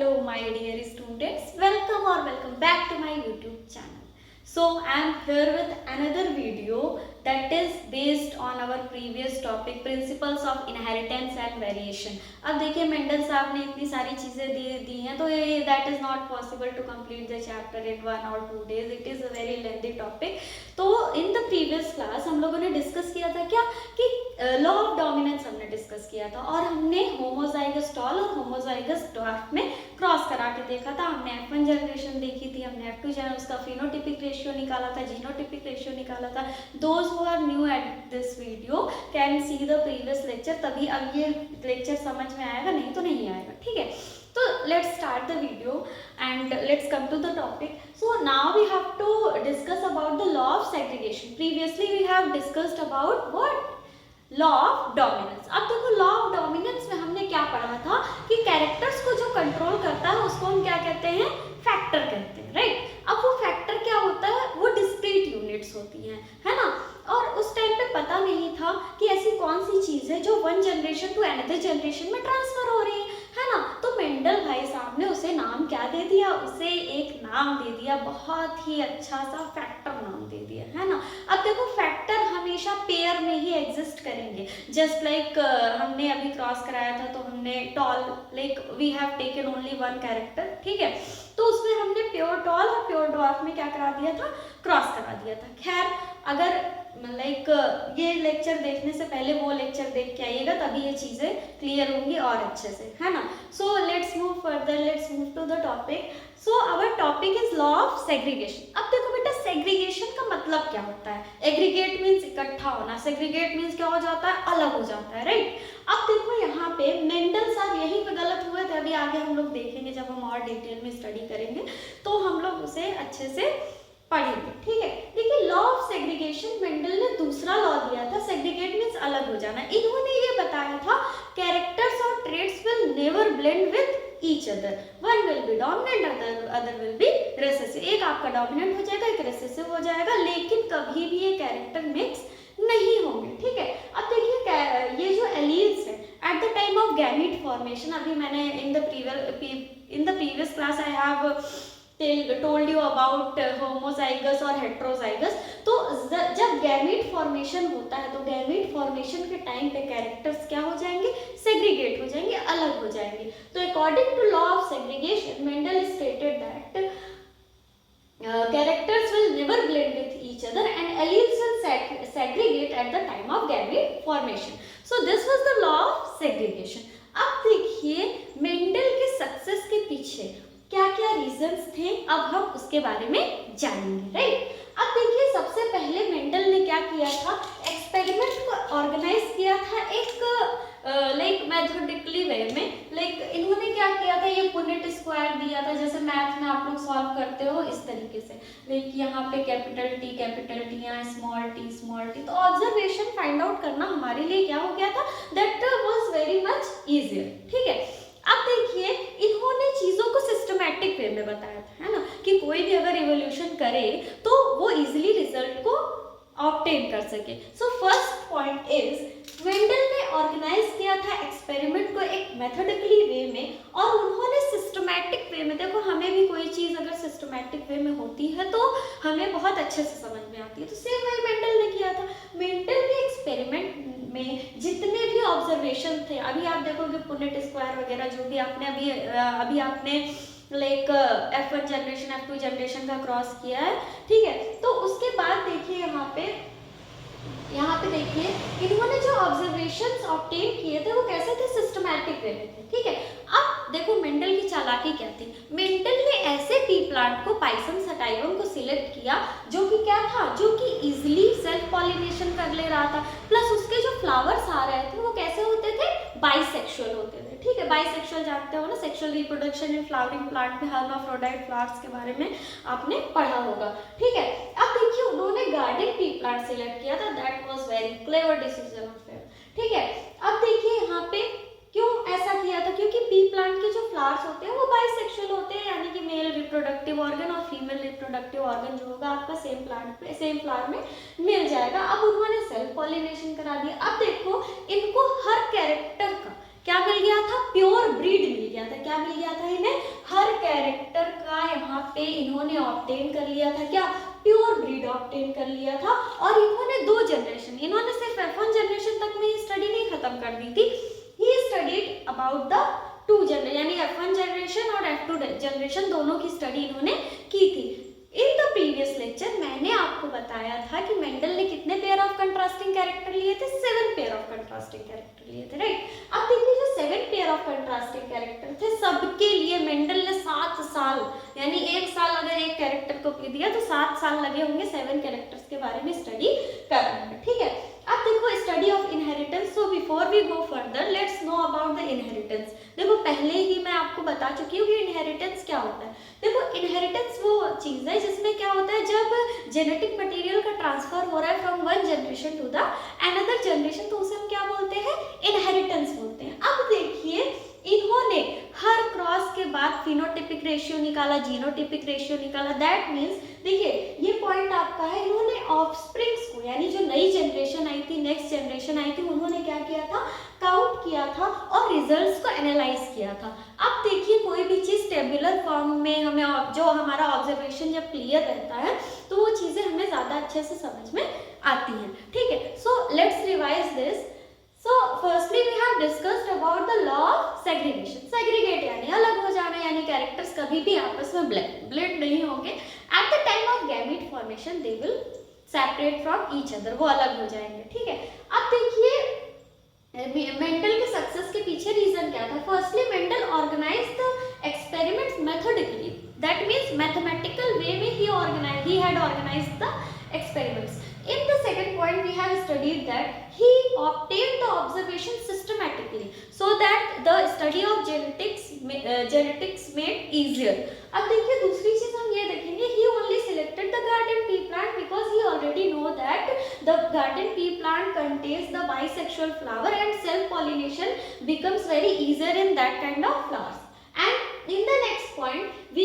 Hello my dear students, welcome back to my YouTube channel. So I am here with another video that is based on our previous topic principles of inheritance and variation. अब देखिए Mendel साहब ने इतनी सारी चीज़ें दे दी हैं तो ये that is not possible to complete the chapter in 1 or 2 days. It is a very lengthy topic. तो in the previous class हम लोगों ने डिस्कस किया था क्या कि लॉ ऑफ डोमिनेंस हमने डिस्कस किया था और हमने होमोजाइगस टॉल और होमोजाइगस ड्वार्फ में क्रॉस करा के देखा था. हमने F1 जनरेशन देखी थी, हमने F2 जनरेशन उसका फिनोटिपिक रेशियो निकाला था, जीनोटिपिक रेशियो निकाला था. Those who are new at this video can see the previous lecture, तभी अब ये लेक्चर समझ में आएगा, नहीं तो नहीं आएगा. ठीक है, तो let's start the video and let's come to the topic. So now we have to discuss about the law of segregation. Previously we have discussed about what? Law of dominance. अब देखो लॉ ऑफ डोमिनेंस में हमने क्या पढ़ा था कि characters को जो कंट्रोल करता है उसको हम क्या कहते हैं? फैक्टर कहते हैं, राइट. अब वो फैक्टर क्या होता है? वो डिस्क्रीट यूनिट्स होती हैं, है ना. और उस टाइम पे पता नहीं था कि ऐसी कौन सी चीज़ है जो one generation to another generation में ट्रांसफर हो रही है ना. तो मेंडल भाई साहब ने उसे नाम क्या दे दिया? उसे एक नाम दे दिया, बहुत ही अच्छा सा फैक्टर नाम दे दिया, है ना. अब देखो फैक्टर हमेशा पेयर में ही एग्जिस्ट करेंगे. जस्ट लाइक हमने अभी क्रॉस कराया था तो हमने tall like we have taken only one character, ठीक है. तो उसमें हमने प्योर टॉल और प्योर ड्वार्फ में क्या करा दिया था? क्रॉस करा दिया था. खैर अगर लाइक ये लेक्चर देखने से पहले वो लेक्चर देख के आइएगा तभी ये चीज़ें क्लियर होंगी और अच्छे से, है ना. So let's move further, let's move to the topic. So our topic is law of segregation. अब देखो बेटा सेग्रीगेशन का मतलब क्या होता है? एग्रीगेट मीन्स इकट्ठा होना, सेग्रीगेट मीन्स क्या हो जाता है? अलग हो जाता है, राइट. अब देखो यहाँ पे मेंडल साहब यहीं पे गलत हुए थे, अभी आगे हम लोग देखेंगे जब हम और डिटेल में स्टडी करेंगे तो हम लोग उसे अच्छे से पढ़ेंगे, ठीक है. देखिए लॉ ऑफ सेग्रीगेशन मेंडल ने दूसरा लॉ दिया था. सेग्रीगेट मीन्स अलग हो जाना. इन्होंने ये बताया था कैरेक्टर्स और traits will never blend with each other. One will be dominant, other will be recessive. एक आपका डोमिनेंट हो जाएगा, एक रिसेसिव हो जाएगा, लेकिन कभी भी ये कैरेक्टर मिक्स नहीं होंगे, ठीक है. अब देखिए ये जो एलील्स है at the time of gamete formation, अभी मैंने in the previous class I have told you about homozygous और हेट्रोजाइगस. तो जब गैमीट फॉर्मेशन होता है तो गैमीट फॉर्मेशन के टाइम पे कैरेक्टर्स क्या हो जाएंगे? सेग्रीगेट हो जाएंगे, अलग हो जाएंगे. तो according to law of segregation Mendel stated that characters will never blend with each other and alleles will segregate at the time of gamete formation. So this was the law of segregation. अब देखिए Mendel के success के पीछे क्या क्या reasons थे, अब हम उसके बारे में जानेंगे, राइट. अब देखिए सबसे पहले मेंडल ने क्या किया था? एक्सपेरिमेंट को ऑर्गेनाइज किया था एक लाइक मैथमेटिकली वे में. लाइक इन्होंने क्या किया था? ये पुनेट स्क्वायर दिया था, जैसे मैथ में आप लोग सॉल्व करते हो इस तरीके से. लाइक यहाँ पे कैपिटल टी, यहाँ स्मॉल टी. तो ऑब्जर्वेशन फाइंड आउट करना हमारे लिए क्या हो गया था? That was very much easier, ठीक है. अब देखिए इन्होंने चीज़ों को सिस्टमैटिक वे में बताया था, है ना, कि कोई भी अगर इवोल्यूशन करे तो वो इजीली रिजल्ट को ऑब्टेन कर सके. So first point is Mendel ने ऑर्गेनाइज किया था एक्सपेरिमेंट को एक मेथोडिकली वे में और उन्होंने सिस्टमैटिक वे में. देखो हमें भी कोई चीज़ अगर सिस्टमैटिक वे में होती है तो हमें बहुत अच्छे से समझ में आती है. तो सेम वही मेंडल ने किया था. मेंडल के एक्सपेरिमेंट में जितने भी ऑब्जर्वेशन थे, अभी आप देखोगे पुनेट स्क्वायर वगैरह जो भी आपने अभी आपने like F1 generation F2 generation का क्रॉस किया है, ठीक है. तो उसके बाद देखिए यहाँ पे देखिए इन्होंने जो ऑब्जर्वेशंस ऑब्टेन किए थे वो कैसे थे? सिस्टमैटिक वे में थे, ठीक है. अब देखो मेंडल की चालाकी क्या थी? मेंडल ने ऐसे पी प्लांट को पाइसम सटाइवम को सिलेक्ट किया जो कि क्या था? जो कि इजीली सेल्फ पॉलिनेशन कर ले रहा था, प्लस उसके जो फ्लावर्स आ रहे थे वो कैसे होते थे? बाइसेक्सुअल होते थे, ठीक है. बाइसेक्सुअल जानते हो ना, sexual reproduction in flowering plant में हर्माफ्रोडाइट फ्लावर्स के बारे में आपने पढ़ा होगा, ठीक है. अब देखिए उन्होंने गार्डन पी प्लांट सिलेक्ट किया था. That was very clever decision of them, ठीक है. अब देखिए यहाँ पे क्यों ऐसा किया था? क्योंकि पी प्लांट के जो फ्लावर्स होते हैं वो बाइसेक्सुअल होते हैं, यानी कि मेल रिप्रोडक्टिव ऑर्गन और फीमेल रिप्रोडक्टिव ऑर्गन जो होगा आपका सेम फ्लावर में मिल जाएगा. अब उन्होंने सेल्फ पॉलिनेशन करा दिया. अब देखो इनको हर कैरेक्टर का क्या मिल गया था? प्योर ब्रीड मिल गया था. क्या मिल गया था इन्हें? यहाँ पे इन्होंने ऑब्टेन कर लिया था क्या, प्योर ब्रीड ऑब्टेन कर लिया था। और इन्होंने 2 जनरेशन, इन्होंने सिर्फ F1 जनरेशन तक में ये स्टडी नहीं खत्म कर दी थी, he studied about the 2 generation, यानी F1 जनरेशन और F2 जनरेशन दोनों की स्टडी इन्होंने की थी। इन द प्रीवियस लेक्चर मैंने आपको बताया था कि मेंडल ने कितने पेयर ऑफ कंट्रास्टिंग कैरेक्टर लिए थे, 7 पेयर ऑफ कंट्रास्टिंग कैरेक्टर लिए थे, राइट। अब देखिए जो 7 पेयर ऑफ कंट्रास्टिंग कैरेक्टर थे सबके लिए मेंडल ने 7 साल, यानी 1 साल अगर एक कैरेक्टर को दिया तो 7 साल लगे होंगे 7 कैरेक्टर्स के बारे में स्टडी करने में, ठीक है। अब देखो study of inheritance, so before we go further let's know about the inheritance. देखो पहले ही मैं आपको बता चुकी हूँ कि इनहेरिटेंस क्या होता है। देखो इनहेरिटेंस वो चीज है जिसमें क्या होता है, जब जेनेटिक मटेरियल का ट्रांसफर हो रहा है from one generation to the another generation, तो उसे हम क्या बोलते हैं, इनहेरिटेंस बोलते हैं। अब देखिए इन्होंने हर क्रॉस के बाद फिनोटिपिक रेशियो निकाला, जीनोटिपिक रेशियो निकाला, दैट मीन्स देखिए ये पॉइंट आपका है, इन्होंने ऑफस्प्रिंग्स को, यानी जो नई जनरेशन आई थी, नेक्स्ट जनरेशन आई थी, उन्होंने क्या किया था, काउंट किया था और रिजल्ट्स को एनालाइज किया था। अब देखिए कोई भी चीज टेबुलर फॉर्म में हमें, जो हमारा ऑब्जर्वेशन जब क्लियर रहता है तो वो चीजें हमें ज्यादा अच्छे से समझ में आती हैं, ठीक है। So let's revise this. So firstly we have discussed about the law of segregation. Segregate यानी अलग हो जाना, यानी कैरेक्टर्स कभी भी आपस में ब्लेंड नहीं होंगे। At the time of gamete formation they will separate from each other, वो अलग हो जाएंगे, ठीक है। अब देखिए मेंडल के सक्सेस के पीछे रीजन क्या था। Firstly Mendel organised the experiments methodically, that means mathematical way में ही had organized the experiments. In the second point we have studied that he obtained the observation systematically so that the study of genetics made easier. अब देखिए दूसरी चीज हम ये देखेंगे, he only selected the garden pea plant because he already know that the garden pea plant contains the bisexual flower and self pollination becomes very easier in that kind of flowers. And in the next point we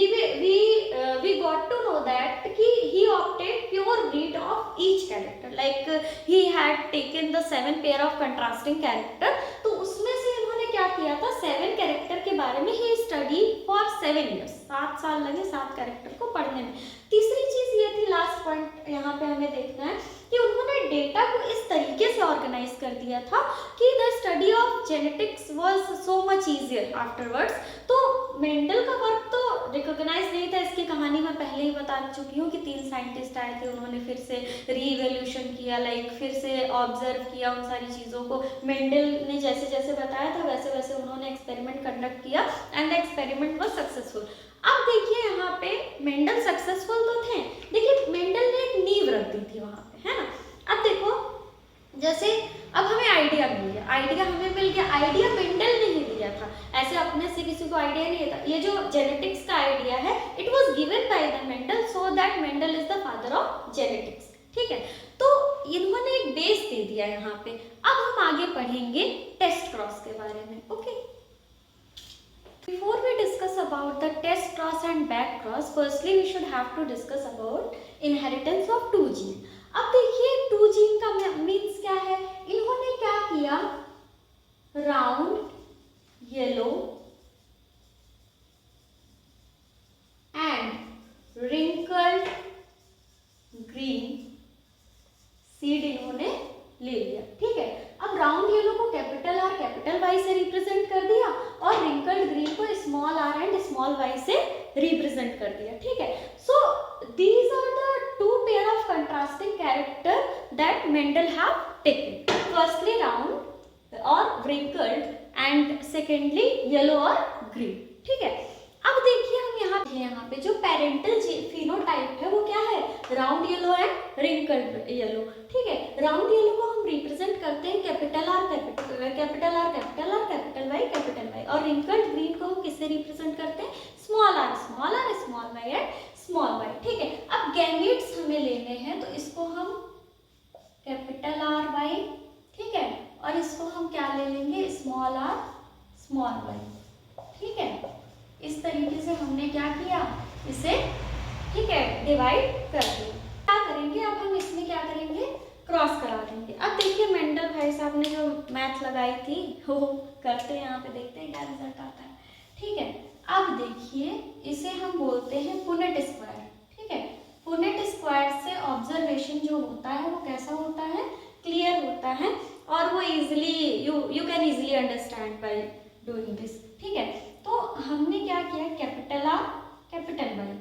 got to know that he obtained pure breed of each character, like he had taken the 7 pair of contrasting character, तो उसमें से इन्होंने क्या किया था, 7 character के बारे में ही स्टडी फॉर 7 years, 7 साल लगे 7 कैरेक्टर को पढ़ने में। तीसरी चीज ये थी, लास्ट पॉइंट यहाँ पे हमें देखना है कि उन्होंने डेटा को इस तरीके से ऑर्गेनाइज कर दिया था कि the study of genetics was so much easier afterwards. तो मेंडल का वर्क तो रिकॉग्नाइज नहीं था, इसकी कहानी मैं पहले ही बता चुकी हूँ कि 3 साइंटिस्ट आए थे, उन्होंने फिर से रीइवोल्यूशन किया, लाइक फिर से ऑब्जर्व किया उन सारी चीज़ों को। मेंडल ने जैसे जैसे बताया था वैसे वैसे उन्होंने एक्सपेरिमेंट कंडक्ट किया and the experiment was successful. अब देखिए यहाँ पे मेंडल सक्सेसफुल तो थे, देखिए मेंडल ने एक नींव रख दी थी वहाँ पे, है ना। अब देखो जैसे अब हमें आइडिया मिल गया, आइडिया मेंडल ने ही दिया था, ऐसे अपने से किसी को आइडिया नहीं था। ये जो जेनेटिक्स का आइडिया है it was given by the Mendel, so that Mendel is the father of genetics, ठीक है। तो इन्होंने एक बेस दे दिया यहाँ पे। अब हम आगे पढ़ेंगे टेस्ट क्रॉस के बारे में, okay. Before we discuss about the test cross and back cross, firstly we should have to discuss about inheritance of 2 gene. अब देखिए 2 gene का मीन्स क्या है, इन्होंने क्या किया, round yellow and wrinkled green seed इन्होंने ले लिया, ठीक है। अब राउंड येलो को कैपिटल आर कैपिटल वाई से रिप्रेजेंट कर दिया और रिंकल्ड ग्रीन को small r and small y से रिप्रेजेंट कर दिया, ठीक है। So these are the 2 pair of contrasting character that Mendel have taken, firstly round और रिंकल्ड एंड सेकेंडली येलो और ग्रीन, ठीक है। अब देखिए हम यहाँ पे जो पेरेंटल फिनोटाइप है वो क्या है, round yellow and wrinkled yellow, ठीक है। राउंड येलो को हम रिप्रेजेंट करते हैं कैपिटल आर कैपिटल वाई, और रिंकल्ड ग्रीन को हम किससे रिप्रेजेंट करते हैं, small r y and small Y, ठीक है। अब गैमेट्स हमें लेने हैं तो इसको हम कैपिटल आर वाई, ठीक है, और इसको हम क्या ले लेंगे, स्मॉल आर स्मॉल वाई, ठीक है। इस तरीके से हमने क्या किया, इसे, ठीक है, डिवाइड कर दिया। क्या करेंगे अब हम इसमें क्या करेंगे, क्रॉस करा देंगे। अब देखिए मेंडल भाई साहब ने जो मैथ लगाई थी वो करते हैं, यहाँ पे देखते हैं क्या रिजल्ट आता है, ठीक है। अब देखिए इसे हम बोलते हैं पुनेट स्क्वायर, ठीक है। पुनेट स्क्वायर से ऑब्जर्वेशन जो होता है वो कैसा होता है, क्लियर होता है, और वो easily you can easily understand by doing this, ठीक है। तो हमने क्या किया, capital R capital Y,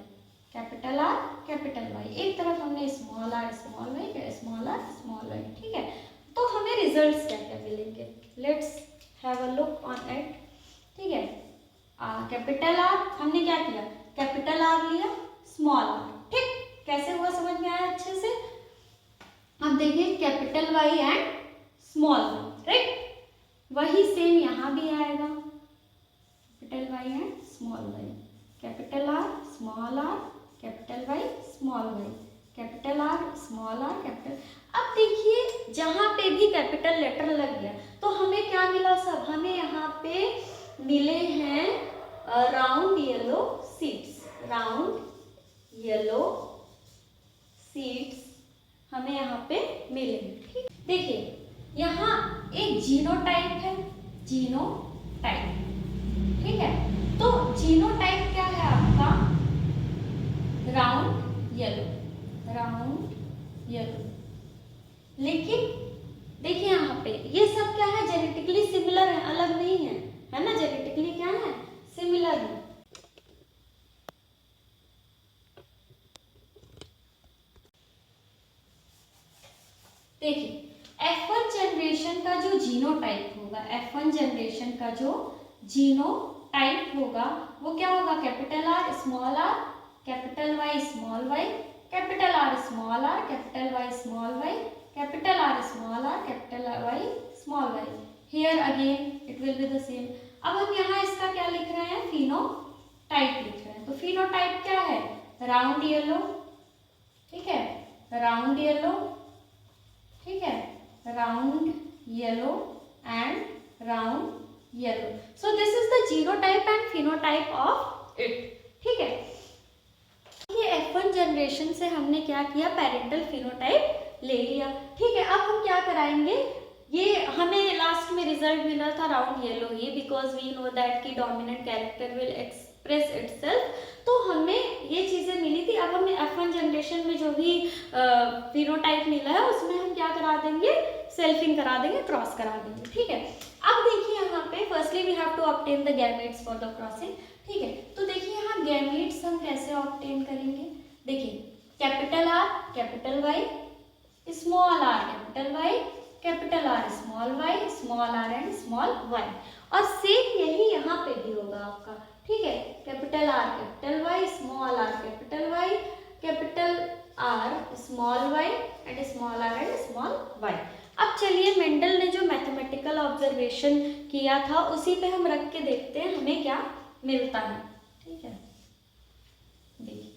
capital R capital Y, एक तरफ हमने small r small y, small r small Y, ठीक है। तो हमें रिजल्ट्स क्या क्या मिलेंगे, let's have a look on it, ठीक है। कैपिटल आर हमने क्या किया, कैपिटल आर लिया, स्मॉल आर, ठीक, कैसे हुआ समझ में आया अच्छे से। अब देखिए capital Y and small y, right, वही सेम यहाँ भी आएगा, capital Y and small y, capital R small are capital Y small y, capital R small are capital. अब देखिए जहाँ पे भी कैपिटल लेटर लग गया तो हमें क्या मिला सब, हमें यहाँ पे मिले हैं round yellow seeds, round yellow seeds हमें यहाँ पे मिले, ठीक। देखिए यहाँ एक जीनोटाइप है, जीनोटाइप, ठीक है। तो जीनोटाइप क्या है आपका, राउंड येलो, राउंड येलो। लेकिन देखिए यहाँ पे ये सब क्या है, जेनेटिकली सिमिलर है, अलग नहीं है, है ना, जेनेटिकली क्या है, सिमिलर है। देखिए F1 जनरेशन का जो जीनोटाइप होगा, F1 जनरेशन का जो जीनोटाइप होगा वो क्या होगा, capital R small are capital Y small y, capital R small are capital Y small y, capital R small are capital Y small y. Here again it will be the same. अब हम यहाँ इसका क्या लिख रहे हैं, phenotype लिख रहे हैं। तो फिनोटाइप क्या है, राउंड येलो, ठीक है, राउंड येलो, ठीक है, round yellow and round yellow. So this is the genotype and phenotype of it, ठीक है। ये F1 जनरेशन से हमने क्या किया, पेरेंटल फिनोटाइप ले लिया, ठीक है। अब हम क्या कराएंगे, ये हमें लास्ट में रिजल्ट मिला था राउंड येलो ही, बिकॉज वी नो दैट की dominant character will express itself, तो हमें ये चीज़ें मिली थी। अब हमें F1 जनरेशन में जो भी फिनोटाइप मिला है उसमें हम क्या करा देंगे, सेल्फिंग करा देंगे, क्रॉस करा देंगे, ठीक है। अब देखिए यहाँ पे firstly we have to obtain the gametes for the crossing, ठीक है। तो देखिए यहाँ गैमेट्स हम कैसे ऑब्टेन करेंगे, देखिए capital R capital Y small are capital Y capital R small r and small y, और सेम यही यहाँ पे भी होगा आपका, ठीक है। Capital R capital Y small are capital Y capital R small y and small y. अब चलिए मेंडल ने जो मैथमेटिकल ऑब्जर्वेशन किया था उसी पे हम रख के देखते हैं हमें क्या मिलता है, ठीक है। देखिए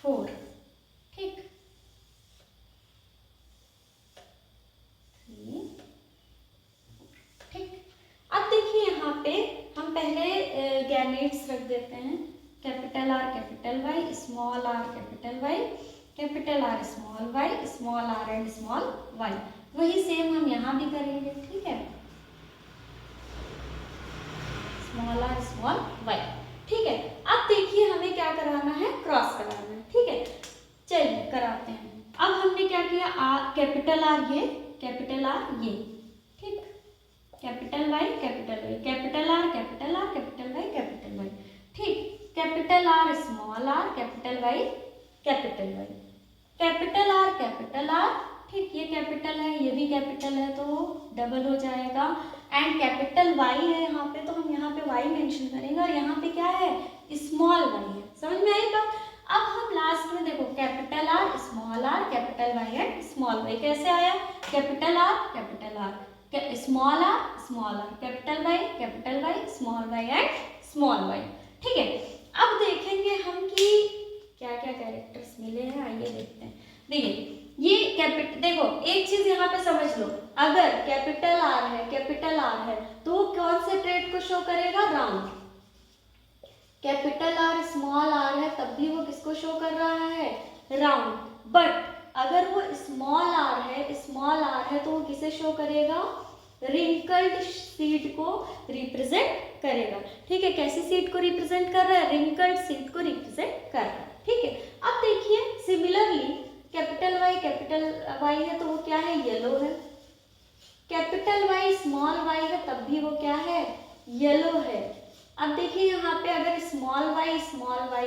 4, ठीक, 3, ठीक। अब देखिए यहाँ पे हम पहले गैमेट्स रख देते हैं, capital R capital Y small are capital Y capital R small r and small y. वही सेम हम यहाँ भी करेंगे, ठीक है, स्मॉल आर स्मॉल वाई, ठीक है। अब देखिए हमें क्या कराना है, क्रॉस कराना है, ठीक है। चलिए कराते हैं। अब हमने क्या किया, कैपिटल आर ये कैपिटल आर ये, ठीक, capital Y capital R capital Y, ठीक, capital R small are capital Y capital R, ठीक, ये कैपिटल है ये भी कैपिटल है तो डबल हो जाएगा, एंड कैपिटल वाई है यहाँ पे तो हम यहाँ पे वाई मेंशन करेंगे, और यहाँ पे क्या है, स्मॉल वाई है। समझ में आई बात। अब हम लास्ट में देखो capital R capital Y and small y कैसे आया, capital R small are capital Y small y and small Y, ठीक है। अब देखेंगे हम कि क्या क्या कैरेक्टर्स मिले हैं, आइए देखते हैं। देखिए ये देखो एक चीज यहाँ पे समझ लो, अगर कैपिटल आर है तो वो कौन से ट्रेड को शो करेगा, round. Capital R small r है तब भी वो किसको शो कर रहा है, राउंड। बट अगर वो स्मॉल आर है तो वो किसे शो करेगा, रिंकल्ड सीड को रिप्रेजेंट करेगा। ठीक है, कैसी सीड को रिप्रेजेंट कर रहा है, रिंकल्ड सीड को रिप्रेजेंट कर रहा है। ठीक है, अब देखिए सिमिलरली कैपिटल वाई है तो वो क्या है, येलो है। कैपिटल वाई स्मॉल वाई है तब भी वो क्या है, येलो है। अब देखिए यहाँ पे अगर स्मॉल वाई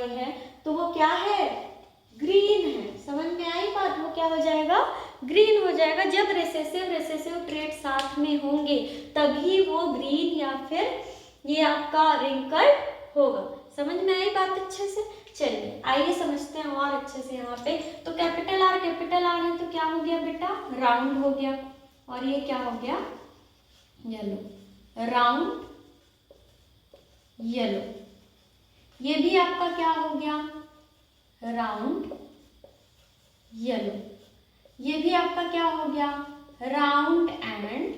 है तो वो क्या है, ग्रीन है। समझ में आई बात, वो क्या हो जाएगा, ग्रीन हो जाएगा। जब रेसेसिव ट्रेट साथ में होंगे तभी वो ग्रीन या फिर ये आपका रिंकल्ड होगा। समझ में आई बात अच्छे से। चलिए आइए समझते हैं और अच्छे से यहाँ पे। तो कैपिटल आर है तो क्या हो गया बेटा, राउंड हो गया। और ये क्या हो गया, येलो, राउंड येलो। ये भी आपका क्या हो गया, राउंड येलो। ये भी आपका क्या हो गया, राउंड एंड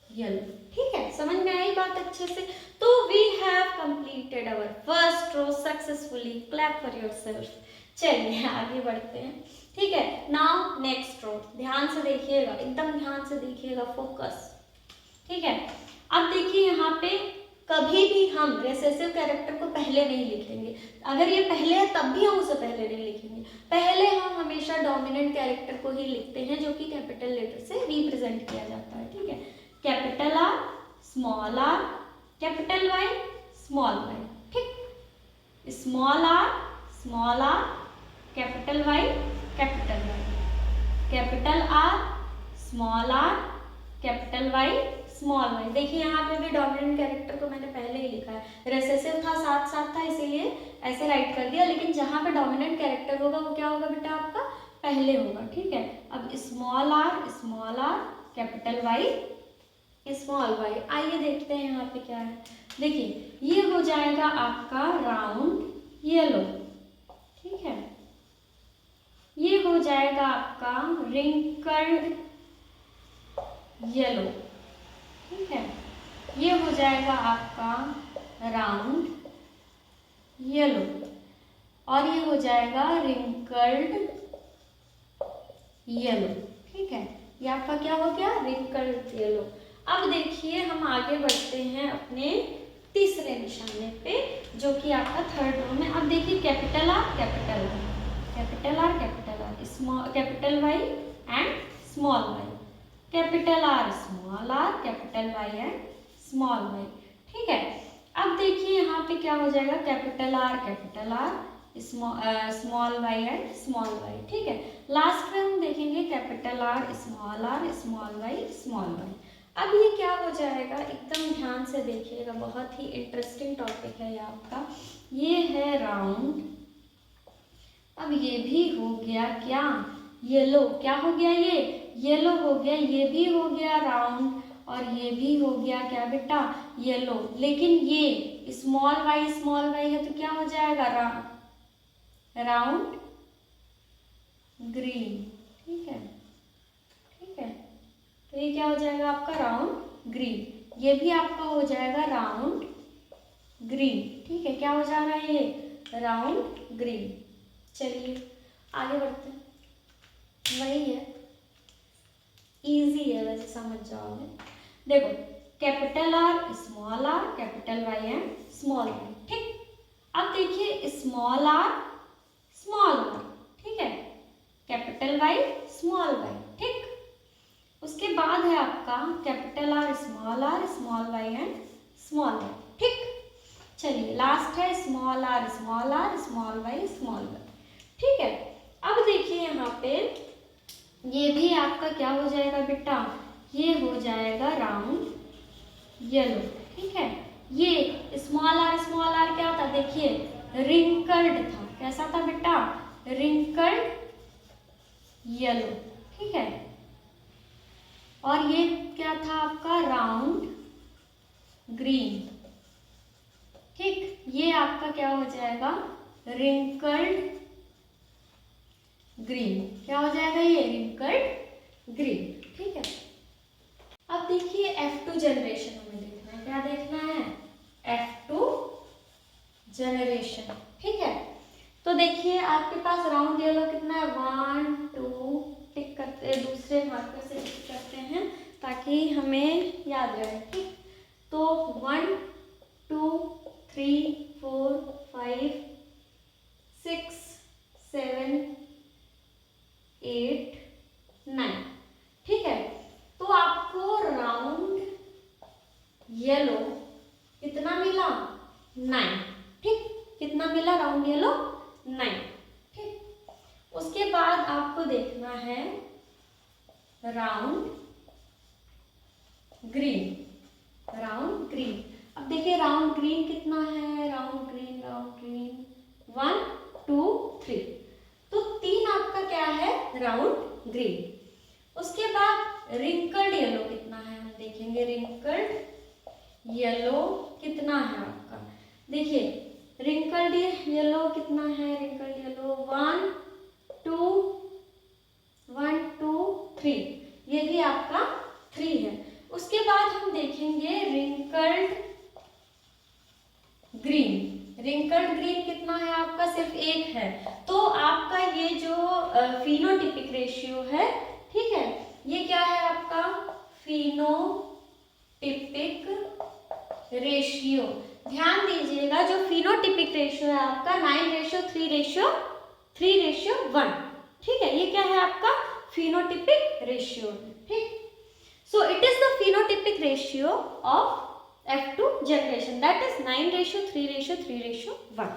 येलो। ठीक है, समझ में आई बात अच्छे से। तो we have completed our first row successfully, clap for yourself. चलिए आगे बढ़ते हैं। ठीक है, नाउ नेक्स्ट रो, ध्यान से देखिएगा, एकदम ध्यान से देखिएगा, फोकस। ठीक है, अब देखिए यहाँ पे कभी भी हम रेसेसिव कैरेक्टर को पहले नहीं लिखेंगे। अगर ये पहले है तब भी हम उसे पहले नहीं लिखेंगे। पहले हम हमेशा डोमिनेंट कैरेक्टर को ही लिखते हैं जो कि कैपिटल लेटर से रिप्रेजेंट किया जाता है। ठीक है, capital R, capital Y, small Y. ठीक, small are, capital Y, capital R, capital Y, small Y. देखिए यहाँ पे भी डोमिनेंट कैरेक्टर को मैंने पहले ही लिखा है, रेसेसिव था साथ था इसीलिए ऐसे राइट कर दिया। लेकिन जहाँ पे डोमिनेंट कैरेक्टर होगा वो क्या होगा बेटा, आपका पहले होगा। ठीक है, अब small are, capital Y, small y. आइए देखते हैं यहाँ पे क्या है। देखिए ये हो जाएगा आपका राउंड येलो। ठीक है, ये हो जाएगा आपका रिंकल्ड येलो। ठीक है, ये हो जाएगा आपका राउंड येलो और ये हो जाएगा रिंकल्ड येलो। ठीक है, ये आपका क्या हो गया, रिंकल्ड येलो। अब देखिए हम आगे बढ़ते हैं अपने तीसरे निशाने पे जो कि आपका थर्ड रो में। अब देखिए capital R, capital Y and small y, capital R, capital Y and small Y. ठीक है, अब देखिए यहाँ पे क्या हो जाएगा, capital R, small y and small Y. ठीक है, लास्ट में हम देखेंगे capital R, small y, small y. अब ये क्या हो जाएगा, एकदम ध्यान से देखिएगा, बहुत ही इंटरेस्टिंग टॉपिक है ये आपका। ये है राउंड, अब ये भी हो गया क्या, येलो। क्या हो गया, ये येलो हो गया। ये भी हो गया राउंड और ये भी हो गया क्या बेटा, येलो। लेकिन ये स्मॉल वाई है तो क्या हो जाएगा, राउंड ग्रीन। ठीक है, तो ये क्या हो जाएगा आपका, राउंड ग्रीन। ये भी आपका हो जाएगा राउंड ग्रीन। ठीक है, क्या हो जा रहा है, ये राउंड ग्रीन। चलिए आगे बढ़ते हैं, वही है, इजी है वैसे, समझ जाओगे। देखो capital R, capital Y and small Y. ठीक, अब देखिए स्मॉल आर, ठीक है, कैपिटल वाई, स्मॉल वाई। ठीक, उसके बाद है आपका capital R, small y and small Y. ठीक, चलिए लास्ट है small r, small y, small Y. ठीक है, अब देखिए यहाँ पे ये भी आपका क्या हो जाएगा बेटा, ये हो जाएगा राउंड येलो। ठीक है, ये स्मॉल आर क्या था, देखिए रिंकल्ड था। कैसा था बेटा, रिंकल्ड येलो। ठीक है, और ये क्या था आपका, राउंड ग्रीन। ठीक, ये आपका क्या हो जाएगा, रिंकल्ड ग्रीन। क्या हो जाएगा, ये रिंकल्ड ग्रीन। ठीक है, अब देखिए F2 जनरेशन हमें देखना है। क्या देखना है, F2 जनरेशन। ठीक है, तो देखिए आपके पास राउंड येलो कितना है, 1 2 ताकि हमें याद रहे, ठीक। तो 1 2 3 4 5 6 7 8 9, ठीक है। तो आपको राउंड येलो कितना मिला? 9, ठीक। कितना मिला राउंड येलो? 9, ठीक। उसके बाद आपको देखना है राउंड ग्रीन, राउंड ग्रीन। अब देखिए राउंड ग्रीन कितना है? राउंड ग्रीन 1 2 3, तो 3 आपका क्या है? Round green. उसके बाद रिंकल्ड येलो कितना है? हम देखेंगे रिंकल्ड येलो कितना है आपका। देखिए रिंकल्ड येलो कितना है? रिंकल्ड येलो 1 2 3, ये भी आपका 3 है। उसके बाद हम देखेंगे रिंकल्ड ग्रीन। रिंकल्ड ग्रीन कितना है आपका? सिर्फ 1 है। तो आपका ये जो फिनोटिपिक रेशियो है, ठीक है, ये क्या है आपका? Phenotypic ratio. ध्यान दीजिएगा जो फिनोटिपिक रेशियो है आपका 9:3:1, ठीक है। ये क्या है आपका? फिनोटिपिक रेशियो, ठीक। So it is the phenotypic ratio of F2 generation, that is 9:3:3:1,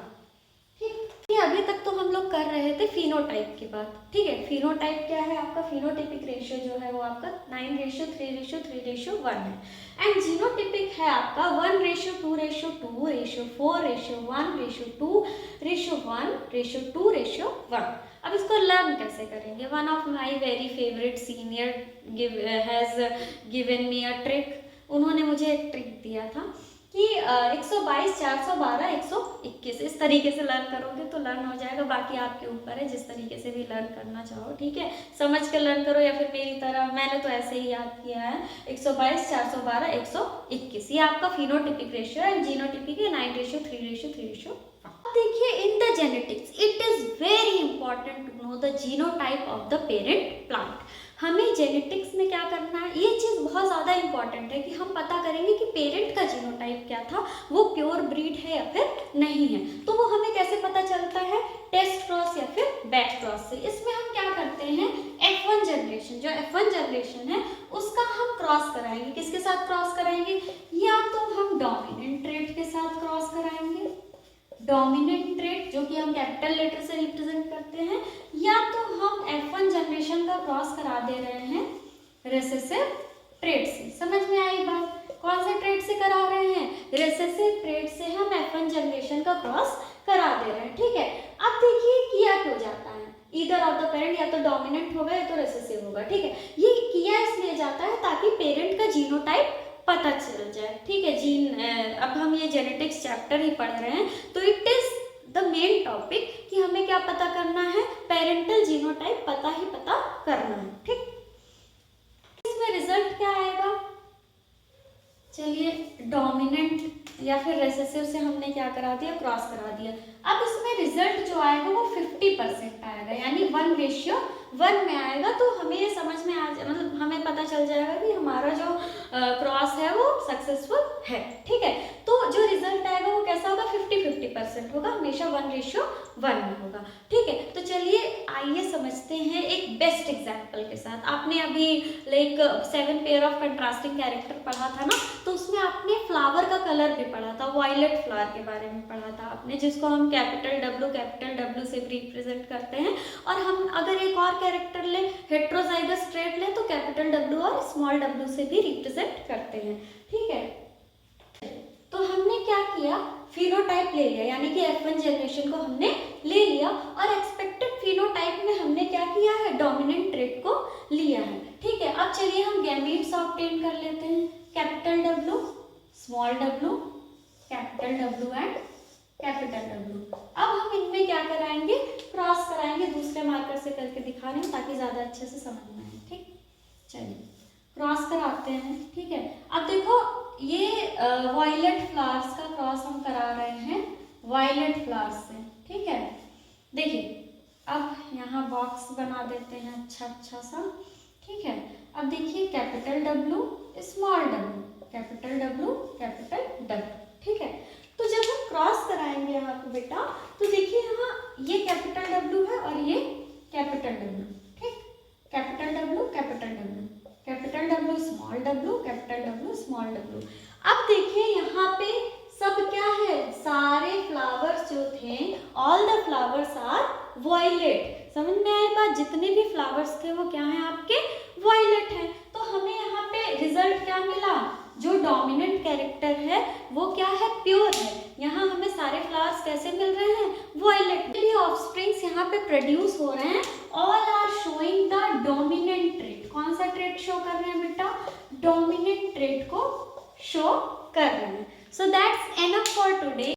ठीक। ये अभी तक तो हम लोग कर रहे थे फिनोटाइप की बात, ठीक है। फिनोटाइप क्या है आपका? फिनोटिपिक रेशियो जो है वो आपका 9:3:3:1 है। एंड जीनोटिपिक है आपका 1:2:4:1:4:1:2:1:1। अब इसको लर्न कैसे करेंगे? One of my very favourite senior has given me a trick. उन्होंने मुझे एक ट्रिक दिया था कि 122 412 121 इस तरीके से लर्न करोगे तो लर्न हो जाएगा। बाकी आपके ऊपर है, जिस तरीके से भी लर्न करना चाहो, ठीक है। समझ के लर्न करो या फिर मेरी तरह, मैंने तो ऐसे ही याद किया है 122 412 121। ये आपका फिनोटिपिक रेशियो है। जीनोटिपिक है 9:3:3:1। देखिए in the genetics it is very important to know the genotype of the parent plant. हमें जेनेटिक्स में क्या करना है, ये चीज़ बहुत ज़्यादा इंपॉर्टेंट है कि हम पता करेंगे कि पेरेंट का जीनोटाइप क्या था, वो प्योर ब्रीड है या फिर नहीं है। तो वो हमें कैसे पता चलता है? टेस्ट क्रॉस या फिर बैच क्रॉस से। इसमें हम क्या करते हैं, F1 जनरेशन, जो F1 जनरेशन है उसका हम क्रॉस कराएंगे। किसके साथ क्रॉस कराएंगे? या तो हम डोमिनेंट ट्रेट के साथ क्रॉस कराएंगे, डोमिनेंट ट्रेट जो कि हम कैपिटल लेटर से रिप्रेजेंट करते हैं, या तो हम F1 जनरेशन का क्रॉस करा दे रहे हैं रिसेसिव ट्रेट से। समझ में आई बात? कौन से ट्रेट से करा रहे हैं? रिसेसिव ट्रेट से हम F1 जनरेशन का क्रॉस करा दे रहे हैं, ठीक है। अब देखिए किया क्यों जाता है? ईदर ऑफ द पेरेंट, या तो डोमिनेंट होगा या तो रिसेसिव होगा, ठीक है। ये किया इसलिए जाता है ताकि पेरेंट का जीनोटाइप पता चल जाए, ठीक है। जीन अब हम ये जेनेटिक्स चैप्टर ही पढ़ रहे हैं तो it is the main topic कि हमें क्या पता करना है? पेरेंटल जीनोटाइप पता करना है, ठीक। इसमें रिजल्ट क्या आएगा? चलिए डोमिनेंट या फिर रिसेसिव से हमने क्या करा दिया? क्रॉस करा दिया। अब इसमें रिजल्ट जो आएगा वो 50% आएगा, यानी 1:1 में आएगा। तो हमें ये समझ में आ जाए, मतलब हमें पता चल जाएगा कि हमारा जो क्रॉस है वो सक्सेसफुल है, ठीक है। तो जो रिजल्ट आएगा वो कैसा होगा? 50-50% होगा, हमेशा 1:1 में होगा, ठीक है। तो चलिए आइए समझते हैं एक बेस्ट एग्जाम्पल के साथ। आपने अभी like 7 pair of contrasting character पढ़ा था ना, तो उसमें आपने फ्लावर का कलर भी पढ़ा था, वायलेट फ्लावर के बारे में पढ़ा था आपने, जिसको हम कैपिटल W से रिप्रेजेंट करते हैं। और हम अगर एक और कैरेक्टर ले, हेट्रोजाइगस ट्रेट ले, तो कैपिटल W और स्मॉल w से भी रिप्रेजेंट करते हैं, ठीक है। तो हमने क्या किया? फिनोटाइप ले लिया, यानी कि F1 जनरेशन को हमने ले लिया, और एक्सपेक्टेड फिनोटाइप में हमने क्या किया है? डोमिनेंट ट्रेट को लिया है, ठीक है। अब चलिए हम गैमीट्स ऑब्टेन कर लेते हैं। Capital W, small w, capital W and capital W। अब हम इनमें क्या कराएंगे? क्रॉस कराएंगे। दूसरे मार्कर से करके दिखा रही हूँ ताकि ज़्यादा अच्छे से समझ में आए, ठीक। चलिए क्रॉस कराते हैं, ठीक है। अब देखो ये वायलेट फ्लावर्स का क्रॉस हम करा रहे हैं वायलेट फ्लावर्स से, ठीक है। देखिए अब यहाँ बॉक्स बना देते हैं अच्छा सा, ठीक है। अब देखिए capital W small w, capital W capital W, ठीक है। तो जब हम क्रॉस कराएंगे यहाँ पे बेटा, तो देखिए यहाँ ये कैपिटल W है और ये कैपिटल W, ठीक, capital W capital W, capital W small w, capital W small w। अब देखिए यहाँ पे सब क्या है, सारे फ्लावर्स जो थे, all the flowers are violet. समझ में आई बात, जितने भी फ्लावर्स थे वो क्या हैं आपके, वॉयलेट हैं। तो हमें यहाँ पे रिजल्ट क्या मिला, जो डोमिनेंट कैरेक्टर है वो क्या है, प्योर है। यहाँ हमें सारे फ्लावर्स कैसे मिल रहे हैं, वॉयलेट। ये ऑफस्प्रिंग्स यहाँ पे प्रोड्यूस हो रहे हैं, all are showing the dominant trait. कौन सा ट्रेट शो कर रहे हैं बेटा, डोमिनेंट ट्रेट को शो कर रहे हैं। So that's enough for today.